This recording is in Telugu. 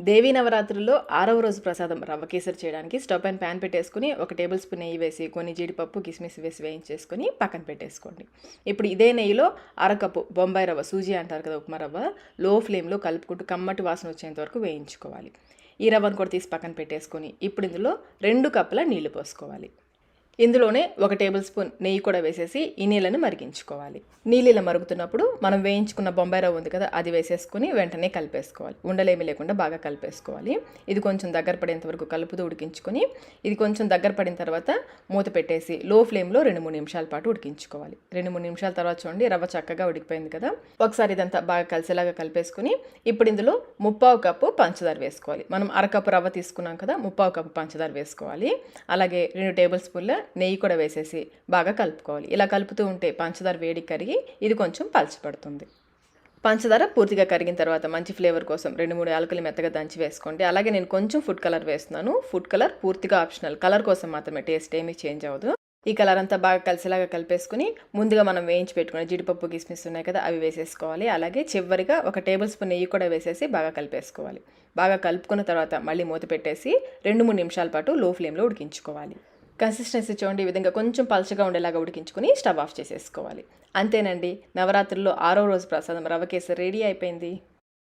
దేవీ నవరాత్రుల్లో 6వ రోజు ప్రసాదం రవ్వ కేసరి చేయడానికి స్టవ్ పైన ప్యాన్ పెట్టేసుకుని 1 టేబుల్ స్పూన్ నెయ్యి వేసి కొన్ని జీడిపప్పు కిస్మిస్ వేసి వేయించేసుకొని పక్కన పెట్టేసుకోండి. ఇప్పుడు ఇదే నెయ్యిలో అరకప్పు బొంబాయి రవ్వ, సూజీ అంటారు కదా, ఉప్మా రవ్వ, లో ఫ్లేమ్లో కలుపుకుంటూ కమ్మటి వాసన వచ్చేంత వరకు వేయించుకోవాలి. ఈ రవ్వను కూడా తీసి పక్కన పెట్టేసుకొని ఇప్పుడు ఇందులో 2 కప్పుల నీళ్లు పోసుకోవాలి. ఇందులోనే 1 టేబుల్ స్పూన్ నెయ్యి కూడా వేసేసి ఈ నీళ్ళని మరిగించుకోవాలి. నీళ్ళు ఇలా మరుగుతున్నప్పుడు మనం వేయించుకున్న బొంబాయి రవ్వ ఉంది కదా, అది వేసేసుకుని వెంటనే కలిపేసుకోవాలి. ఉండలేమి లేకుండా బాగా కలిపేసుకోవాలి. ఇది కొంచెం దగ్గర పడేంత వరకు కలుపుతూ ఉడికించుకొని ఇది కొంచెం దగ్గర పడిన తర్వాత మూత పెట్టేసి లో ఫ్లేమ్లో 2-3 నిమిషాల పాటు ఉడికించుకోవాలి. 2-3 నిమిషాల తర్వాత చూడండి రవ్వ చక్కగా ఉడికిపోయింది కదా. ఒకసారి ఇదంతా బాగా కలిసేలాగా కలిపేసుకుని ఇప్పుడు ఇందులో 1/4 కప్పు పంచదార వేసుకోవాలి. మనం అరకప్పు రవ్వ తీసుకున్నాం కదా, 1/4 కప్పు పంచదార వేసుకోవాలి. అలాగే 2 టేబుల్ స్పూన్ల నెయ్యి కూడా వేసేసి బాగా కలుపుకోవాలి. ఇలా కలుపుతూ ఉంటే పంచదార వేడి కరిగి ఇది కొంచెం పలచబడుతుంది. పంచదార పూర్తిగా కరిగిన తర్వాత మంచి ఫ్లేవర్ కోసం 2-3 యాలకులు మెత్తగా దంచి వేసుకోండి. అలాగే నేను కొంచెం ఫుడ్ కలర్ వేస్తున్నాను. ఫుడ్ కలర్ పూర్తిగా ఆప్షనల్, కలర్ కోసం మాత్రమే, టేస్ట్ ఏమీ చేంజ్ అవ్వదు. ఈ కలర్ అంతా బాగా కలిసేలాగా కలిపేసుకుని ముందుగా మనం వేయించి పెట్టుకునే జీడిపప్పు కిస్మిస్ ఉన్నాయి కదా, అవి వేసేసుకోవాలి. అలాగే చివరిగా 1 టేబుల్ స్పూన్ నెయ్యి కూడా వేసేసి బాగా కలిపేసుకోవాలి. బాగా కలుపుకున్న తర్వాత మళ్ళీ మూత పెట్టేసి 2-3 నిమిషాల పాటు లో ఫ్లేమ్లో ఉడికించుకోవాలి. కన్సిస్టెన్సీ చూడండి, ఈ విధంగా కొంచెం పలచగా ఉండేలాగా ఉడికించుకుని స్టవ్ ఆఫ్ చేసేసుకోవాలి. అంతేనండి, నవరాత్రుల్లో 6వ రోజు ప్రసాదం రవ్వ కేసరి రెడీ అయిపోయింది.